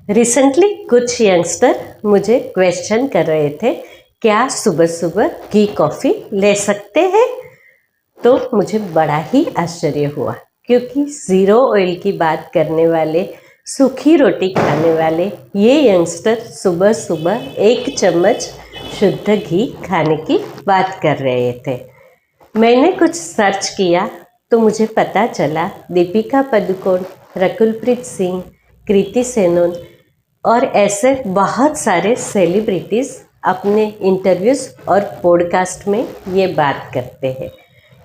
Recently कुछ youngster मुझे question कर रहे थे, क्या सुबह सुबह घी कॉफ़ी ले सकते हैं? तो मुझे बड़ा ही आश्चर्य हुआ, क्योंकि ज़ीरो ऑयल की बात करने वाले, सूखी रोटी खाने वाले ये यंगस्टर सुबह सुबह 1 चम्मच शुद्ध घी खाने की बात कर रहे थे। मैंने कुछ सर्च किया तो मुझे पता चला दीपिका पादुकोण, रकुलप्रीत सिंह, कृति सेनन और ऐसे बहुत सारे सेलिब्रिटीज़ अपने इंटरव्यूज़ और पॉडकास्ट में ये बात करते हैं।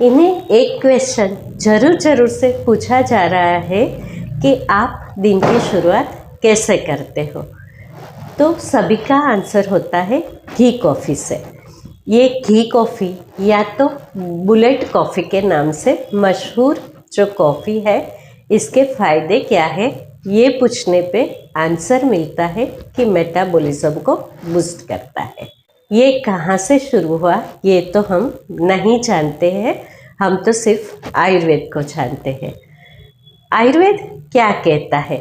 इन्हें एक क्वेश्चन ज़रूर से पूछा जा रहा है कि आप दिन की शुरुआत कैसे करते हो? तो सभी का आंसर होता है घी कॉफ़ी से। ये घी कॉफ़ी या तो बुलेट कॉफ़ी के नाम से मशहूर जो कॉफ़ी है, इसके फ़ायदे क्या है ये पूछने पे आंसर मिलता है कि मेटाबॉलिज्म को बूस्ट करता है। ये कहाँ से शुरू हुआ ये तो हम नहीं जानते हैं, हम तो सिर्फ आयुर्वेद को जानते हैं। आयुर्वेद क्या कहता है,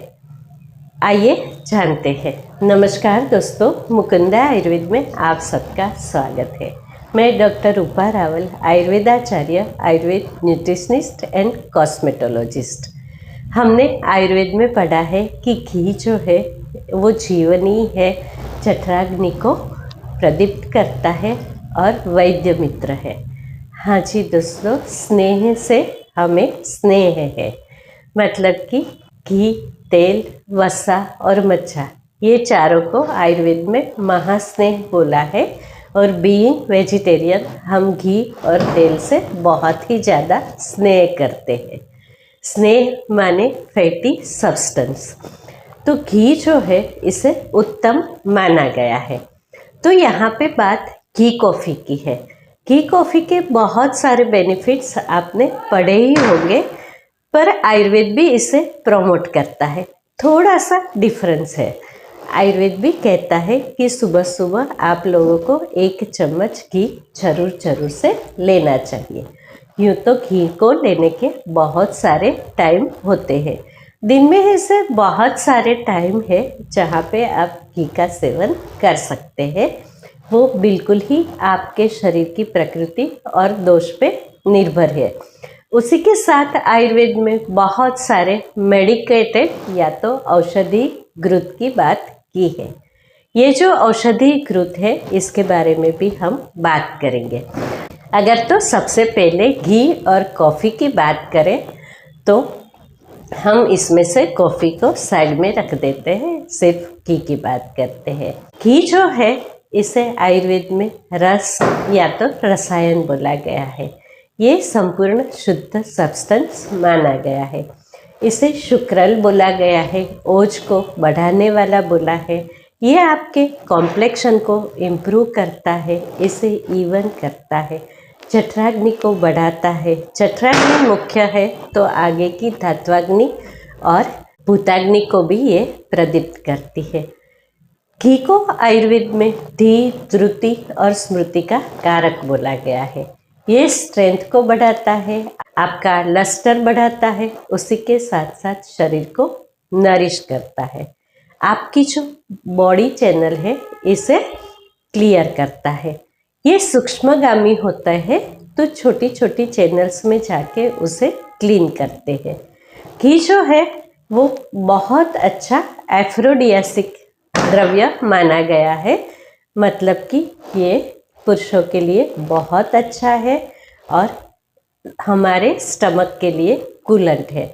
आइए जानते हैं। नमस्कार दोस्तों, मुकुंदा आयुर्वेद में आप सबका स्वागत है। मैं डॉक्टर रूपा रावल, आयुर्वेदाचार्य, आयुर्वेद न्यूट्रिशनिस्ट एंड कॉस्मेटोलॉजिस्ट। हमने आयुर्वेद में पढ़ा है कि घी जो है वो जीवनी है, जठराग्नि को प्रदीप्त करता है और वैद्य मित्र है। हाँ जी दोस्तों, स्नेह से हमें स्नेह है, मतलब कि घी, तेल, वसा और मज्जा, ये चारों को आयुर्वेद में महास्नेह बोला है। और बीइंग वेजिटेरियन हम घी और तेल से बहुत ही ज़्यादा स्नेह करते हैं। स्नेह माने फैटी सब्सटेंस। तो घी जो है इसे उत्तम माना गया है। तो यहाँ पे बात घी कॉफ़ी की है। घी कॉफ़ी के बहुत सारे बेनिफिट्स आपने पढ़े ही होंगे, पर आयुर्वेद भी इसे प्रमोट करता है। थोड़ा सा डिफरेंस है। आयुर्वेद भी कहता है कि सुबह सुबह आप लोगों को 1 चम्मच घी जरूर से लेना चाहिए। यूँ तो घी को लेने के बहुत सारे टाइम होते हैं, दिन में ऐसे बहुत सारे टाइम है जहाँ पे आप घी का सेवन कर सकते हैं। वो बिल्कुल ही आपके शरीर की प्रकृति और दोष पे निर्भर है। उसी के साथ आयुर्वेद में बहुत सारे मेडिकेटेड या तो औषधि घृत की बात की है। ये जो औषधि घृत है इसके बारे में भी हम बात करेंगे। अगर तो सबसे पहले घी और कॉफ़ी की बात करें तो हम इसमें से कॉफ़ी को साइड में रख देते हैं, सिर्फ घी की बात करते हैं। घी जो है इसे आयुर्वेद में रस या तो रसायन बोला गया है। ये संपूर्ण शुद्ध सब्सटेंस माना गया है। इसे शुक्रल बोला गया है, ओज को बढ़ाने वाला बोला है। ये आपके कॉम्प्लेक्शन को इम्प्रूव करता है, इसे इवन करता है, जठराग्नि को बढ़ाता है। जठराग्नि मुख्य है तो आगे की धात्वाग्नि और भूताग्नि को भी ये प्रदीप्त करती है। घी को आयुर्वेद में धी, द्रुति और स्मृति का कारक बोला गया है। ये स्ट्रेंथ को बढ़ाता है, आपका लस्टर बढ़ाता है, उसी के साथ साथ शरीर को नरिश करता है। आपकी जो बॉडी चैनल है इसे क्लियर करता है। ये सूक्ष्मगामी होता है तो छोटी छोटी चैनल्स में जाके उसे क्लीन करते हैं। घी जो है वो बहुत अच्छा एफ्रोडियासिक द्रव्य माना गया है, मतलब कि ये पुरुषों के लिए बहुत अच्छा है और हमारे स्टमक के लिए कूलेंट है।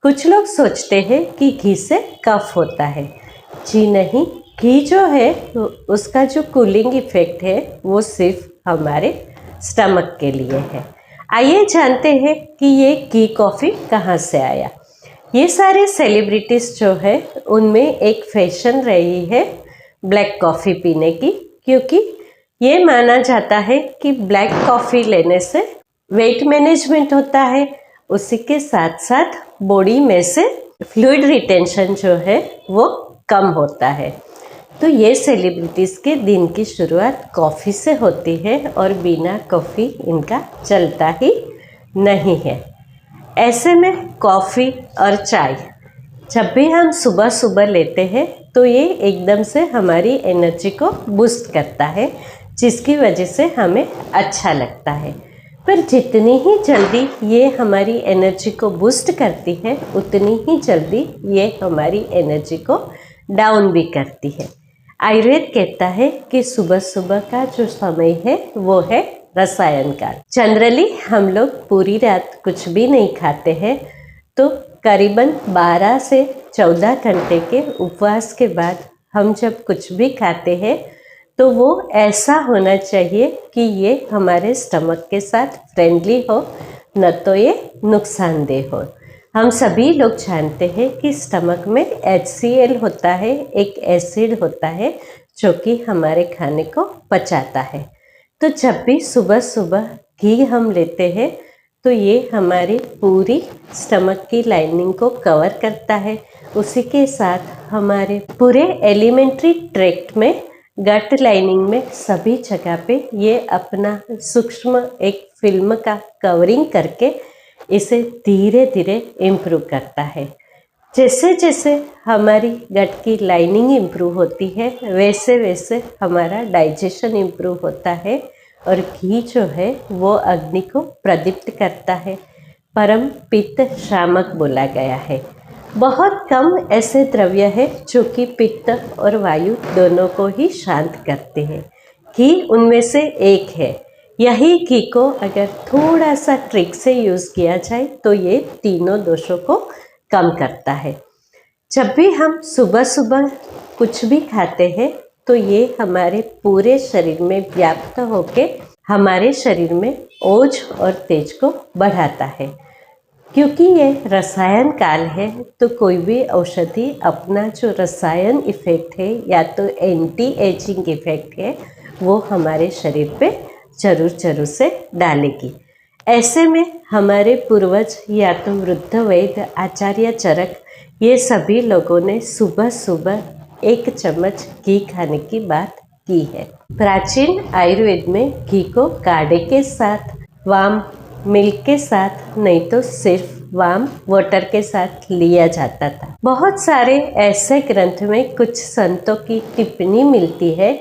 कुछ लोग सोचते हैं कि घी से कफ होता है। जी नहीं, घी जो है उसका जो कूलिंग इफेक्ट है वो सिर्फ हमारे स्टमक के लिए है। आइए जानते हैं कि ये घी कॉफ़ी कहाँ से आया। ये सारे सेलिब्रिटीज़ जो है उनमें एक फैशन रही है ब्लैक कॉफ़ी पीने की, क्योंकि ये माना जाता है कि ब्लैक कॉफ़ी लेने से वेट मैनेजमेंट होता है, उसी के साथ साथ बॉडी में से फ्लूइड रिटेंशन जो है वो कम होता है। तो ये सेलिब्रिटीज़ के दिन की शुरुआत कॉफ़ी से होती है और बिना कॉफ़ी इनका चलता ही नहीं है। ऐसे में कॉफ़ी और चाय जब भी हम सुबह सुबह लेते हैं तो ये एकदम से हमारी एनर्जी को बूस्ट करता है, जिसकी वजह से हमें अच्छा लगता है। पर जितनी ही जल्दी ये हमारी एनर्जी को बूस्ट करती है, उतनी ही जल्दी ये हमारी एनर्जी को डाउन भी करती है। आयुर्वेद कहता है कि सुबह सुबह का जो समय है वो है रसायन काल। जनरली हम लोग पूरी रात कुछ भी नहीं खाते हैं, तो करीबन 12 से 14 घंटे के उपवास के बाद हम जब कुछ भी खाते हैं तो वो ऐसा होना चाहिए कि ये हमारे स्टमक के साथ फ्रेंडली हो, न तो ये नुकसानदेह हो। हम सभी लोग जानते हैं कि स्टमक में HCl होता है, एक एसिड होता है जो कि हमारे खाने को पचाता है। तो जब भी सुबह सुबह घी हम लेते हैं तो ये हमारी पूरी स्टमक की लाइनिंग को कवर करता है। उसी के साथ हमारे पूरे एलिमेंट्री ट्रैक्ट में, गट लाइनिंग में, सभी जगह पे ये अपना सूक्ष्म एक फिल्म का कवरिंग करके इसे धीरे धीरे इम्प्रूव करता है। जैसे जैसे हमारी गट की लाइनिंग इम्प्रूव होती है, वैसे वैसे हमारा डाइजेशन इम्प्रूव होता है और घी जो है वो अग्नि को प्रदीप्त करता है। परम पित्त शामक बोला गया है। बहुत कम ऐसे द्रव्य है जो कि पित्त और वायु दोनों को ही शांत करते हैं। घी उनमें से एक है। यही घी को अगर थोड़ा सा ट्रिक से यूज़ किया जाए तो ये तीनों दोषों को कम करता है। जब भी हम सुबह सुबह कुछ भी खाते हैं तो ये हमारे पूरे शरीर में व्याप्त होके हमारे शरीर में ओज और तेज को बढ़ाता है। क्योंकि ये रसायन काल है तो कोई भी औषधि अपना जो रसायन इफेक्ट है या तो एंटी एजिंग इफेक्ट है वो हमारे शरीर पे जरूर से डालेगी। ऐसे में हमारे पूर्वज या तो वृद्ध वैद्य, आचार्य चरक, ये सभी लोगों ने सुबह सुबह 1 चम्मच घी खाने की बात की है। प्राचीन आयुर्वेद में घी को काढ़े के साथ, वाम मिल्क के साथ, नहीं तो सिर्फ वाम वाटर के साथ लिया जाता था। बहुत सारे ऐसे ग्रंथ में कुछ संतों की टिप्पणी मिलती है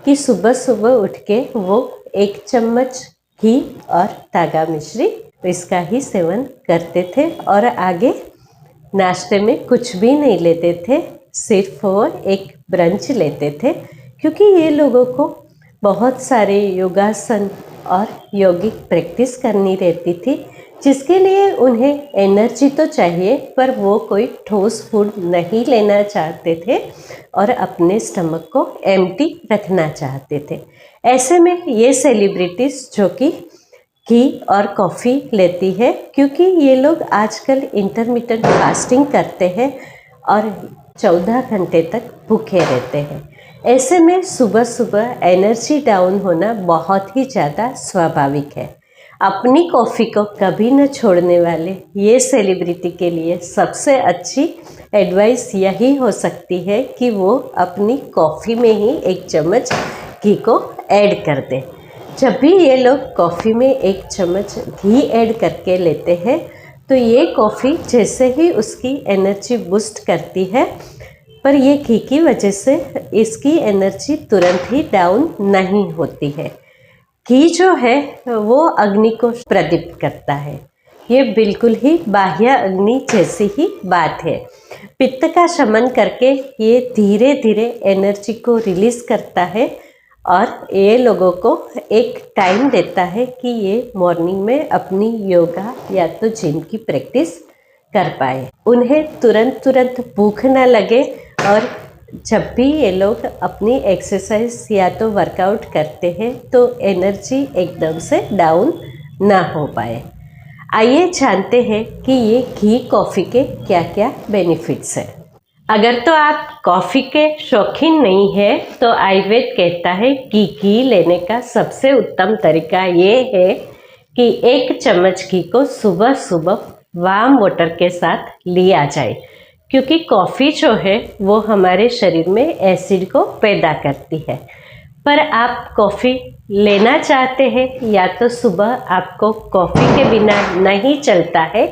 कि सुबह सुबह उठ के वो 1 चम्मच घी और तागा मिश्री इसका ही सेवन करते थे और आगे नाश्ते में कुछ भी नहीं लेते थे, सिर्फ वो एक ब्रंच लेते थे। क्योंकि ये लोगों को बहुत सारे योगासन और यौगिक प्रैक्टिस करनी रहती थी, जिसके लिए उन्हें एनर्जी तो चाहिए पर वो कोई ठोस फूड नहीं लेना चाहते थे और अपने स्टमक को एम्प्टी रखना चाहते थे। ऐसे में ये सेलिब्रिटीज़ जो कि घी और कॉफ़ी लेती है, क्योंकि ये लोग आजकल इंटरमिटेंट फास्टिंग करते हैं और 14 घंटे तक भूखे रहते हैं। ऐसे में सुबह सुबह एनर्जी डाउन होना बहुत ही ज़्यादा स्वाभाविक है। अपनी कॉफ़ी को कभी न छोड़ने वाले ये सेलिब्रिटी के लिए सबसे अच्छी एडवाइस यही हो सकती है कि वो अपनी कॉफ़ी में ही 1 चम्मच घी को ऐड कर दें। जब भी ये लोग कॉफ़ी में 1 चम्मच घी ऐड करके लेते हैं तो ये कॉफ़ी जैसे ही उसकी एनर्जी बूस्ट करती है, पर ये घी की वजह से इसकी एनर्जी तुरंत ही डाउन नहीं होती है। घी जो है वो अग्नि को प्रदीप्त करता है। ये बिल्कुल ही बाह्य अग्नि जैसी ही बात है। पित्त का शमन करके ये धीरे धीरे एनर्जी को रिलीज़ करता है और ये लोगों को एक टाइम देता है कि ये मॉर्निंग में अपनी योगा या तो जिम की प्रैक्टिस कर पाए, उन्हें तुरंत भूख ना लगे और जब भी ये लोग अपनी एक्सरसाइज या तो वर्कआउट करते हैं तो एनर्जी एकदम से डाउन ना हो पाए। आइए जानते हैं कि ये घी कॉफ़ी के क्या क्या बेनिफिट्स हैं। अगर तो आप कॉफ़ी के शौकीन नहीं हैं तो आयुर्वेद कहता है कि घी लेने का सबसे उत्तम तरीका ये है कि 1 चम्मच घी को सुबह सुबह वार्म वाटर के साथ लिया जाए, क्योंकि कॉफ़ी जो है वो हमारे शरीर में एसिड को पैदा करती है। पर आप कॉफ़ी लेना चाहते हैं या तो सुबह आपको कॉफ़ी के बिना नहीं चलता है,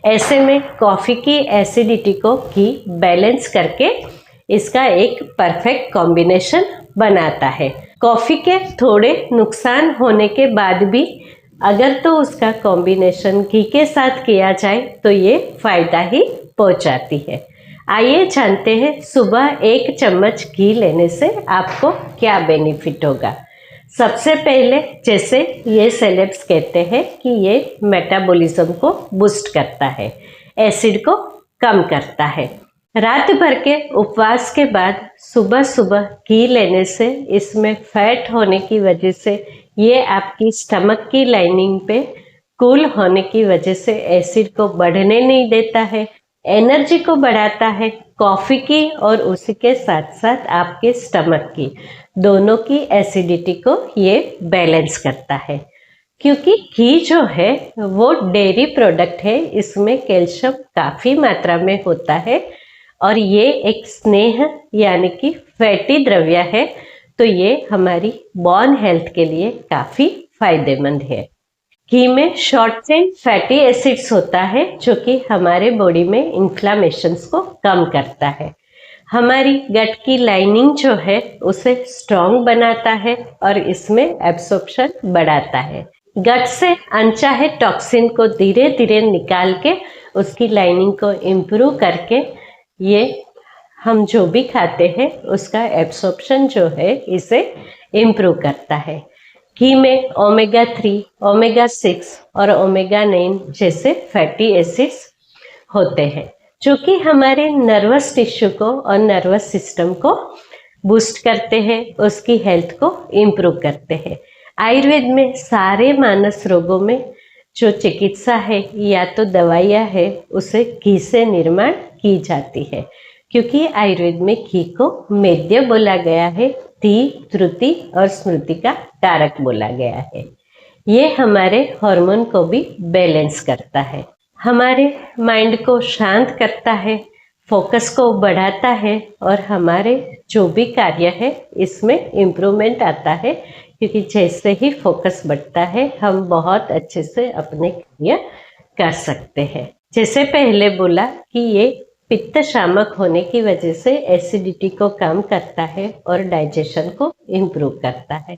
ऐसे में कॉफ़ी की एसिडिटी को घी बैलेंस करके इसका एक परफेक्ट कॉम्बिनेशन बनाता है। कॉफ़ी के थोड़े नुकसान होने के बाद भी अगर तो उसका कॉम्बिनेशन घी के साथ किया जाए तो ये फ़ायदा ही पहुंचाती है। आइए जानते हैं सुबह 1 चम्मच घी लेने से आपको क्या बेनिफिट होगा। सबसे पहले जैसे ये सेलेब्स कहते हैं कि ये मेटाबॉलिज्म को बूस्ट करता है, एसिड को कम करता है। रात भर के उपवास के बाद सुबह सुबह घी लेने से इसमें फैट होने की वजह से ये आपकी स्टमक की लाइनिंग पे कूल होने की वजह से एसिड को बढ़ने नहीं देता है, एनर्जी को बढ़ाता है। कॉफ़ी की और उसी के साथ साथ आपके स्टमक की दोनों की एसिडिटी को ये बैलेंस करता है। क्योंकि घी जो है वो डेयरी प्रोडक्ट है, इसमें कैल्शियम काफ़ी मात्रा में होता है और ये एक स्नेह यानी कि फैटी द्रव्य है, तो ये हमारी बोन हेल्थ के लिए काफ़ी फायदेमंद है। घी में शॉर्ट चेन फैटी एसिड्स होता है जो कि हमारे बॉडी में इन्फ्लामेशंस को कम करता है, हमारी गट की लाइनिंग जो है उसे स्ट्रॉन्ग बनाता है और इसमें एब्सॉर्प्शन बढ़ाता है। गट से अनचाहे टॉक्सिन को धीरे धीरे निकाल के उसकी लाइनिंग को इम्प्रूव करके ये हम जो भी खाते हैं उसका एब्सॉर्प्शन जो है इसे इम्प्रूव करता है। घी में ओमेगा 3, ओमेगा 6 और ओमेगा 9 जैसे फैटी एसिड्स होते हैं जो कि हमारे नर्वस टिश्यू को और नर्वस सिस्टम को बूस्ट करते हैं, उसकी हेल्थ को इम्प्रूव करते हैं। आयुर्वेद में सारे मानस रोगों में जो चिकित्सा है या तो दवाइयाँ है उसे घी से निर्माण की जाती है, क्योंकि आयुर्वेद में घी को मेद्य बोला गया है, धी, त्रुटि और स्मृति का कारक बोला गया है। ये हमारे हार्मोन को भी बैलेंस करता है, हमारे माइंड को शांत करता है, फोकस को बढ़ाता है और हमारे जो भी कार्य है इसमें इम्प्रूवमेंट आता है, क्योंकि जैसे ही फोकस बढ़ता है हम बहुत अच्छे से अपने कार्य कर सकते हैं। जैसे पहले बोला कि ये पित्त शामक होने की वजह से एसिडिटी को कम करता है और डाइजेशन को इम्प्रूव करता है।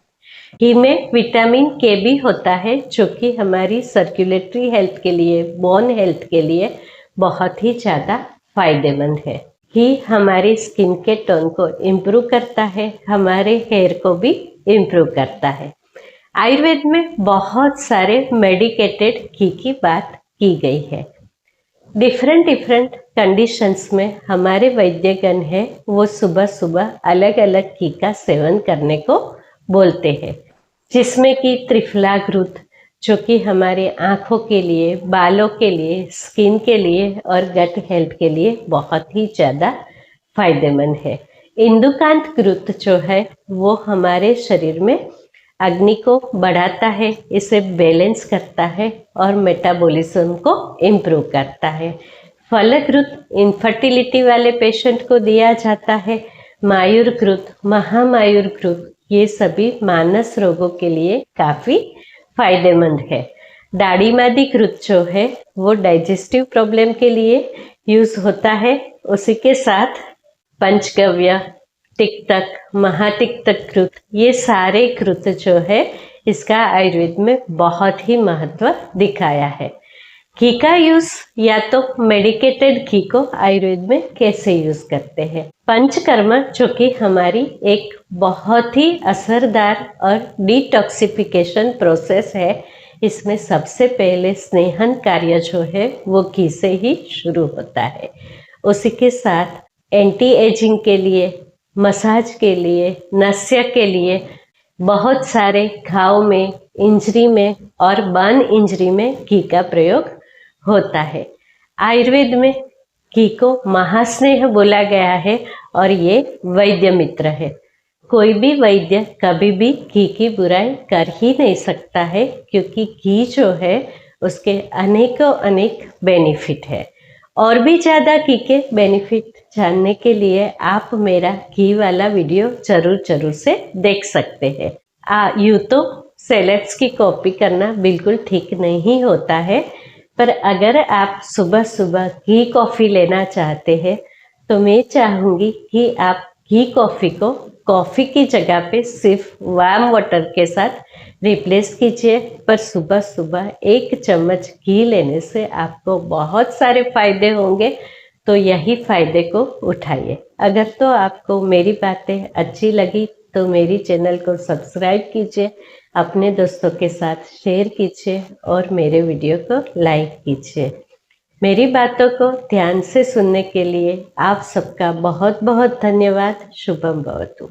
घी में विटामिन के भी होता है जो कि हमारी सर्कुलेटरी हेल्थ के लिए, बोन हेल्थ के लिए बहुत ही ज़्यादा फायदेमंद है। घी हमारी स्किन के टोन को इम्प्रूव करता है, हमारे हेयर को भी इम्प्रूव करता है। आयुर्वेद में बहुत सारे मेडिकेटेड घी की बात की गई है। डिफरेंट कंडीशंस में हमारे वैद्यगण हैं वो सुबह सुबह अलग अलग घी का सेवन करने को बोलते हैं, जिसमें कि त्रिफला घृत जो कि हमारे आँखों के लिए, बालों के लिए, स्किन के लिए और गट हेल्थ के लिए बहुत ही ज़्यादा फायदेमंद है। इंदुकांत घृत जो है वो हमारे शरीर में अग्नि को बढ़ाता है, इसे बैलेंस करता है और मेटाबॉलिज्म को इम्प्रूव करता है। फलघृत इनफर्टिलिटी वाले पेशेंट को दिया जाता है। मायूर घृत, महामायूर घृत, ये सभी मानस रोगों के लिए काफ़ी फायदेमंद है। दाढ़ीमादी घृत जो है वो डाइजेस्टिव प्रॉब्लम के लिए यूज़ होता है। उसी के साथ पंचगव्य, तिक्तक, महातिक्तक घृत, ये सारे घृत जो है इसका आयुर्वेद में बहुत ही महत्व दिखाया है। घी का यूज़ या तो मेडिकेटेड घी को आयुर्वेद में कैसे यूज़ करते हैं। पंचकर्म जो कि हमारी एक बहुत ही असरदार और डिटॉक्सिफिकेशन प्रोसेस है, इसमें सबसे पहले स्नेहन कार्य जो है वो घी से ही शुरू होता है। उसी के साथ एंटी एजिंग के लिए, मसाज के लिए, नस्य के लिए, बहुत सारे घाव में, इंजरी में और बर्न इंजरी में घी का प्रयोग होता है। आयुर्वेद में घी को महास्नेह बोला गया है और ये वैद्य मित्र है। कोई भी वैद्य कभी भी घी की बुराई कर ही नहीं सकता है, क्योंकि घी जो है उसके अनेकों अनेक बेनिफिट है। और भी ज़्यादा घी के बेनिफिट जानने के लिए आप मेरा घी वाला वीडियो जरूर से देख सकते हैं। यूँ तो सेलेब्स की कॉपी करना बिल्कुल ठीक नहीं होता है, पर अगर आप सुबह सुबह घी कॉफ़ी लेना चाहते हैं तो मैं चाहूँगी कि आप घी कॉफ़ी को कॉफ़ी की जगह पे सिर्फ वार्म वाटर के साथ रिप्लेस कीजिए। पर सुबह सुबह 1 चम्मच घी लेने से आपको बहुत सारे फायदे होंगे, तो यही फायदे को उठाइए। अगर तो आपको मेरी बातें अच्छी लगी तो मेरी चैनल को सब्सक्राइब कीजिए, अपने दोस्तों के साथ शेयर कीजिए और मेरे वीडियो को लाइक कीजिए। मेरी बातों को ध्यान से सुनने के लिए आप सबका बहुत बहुत धन्यवाद। शुभम भवतु।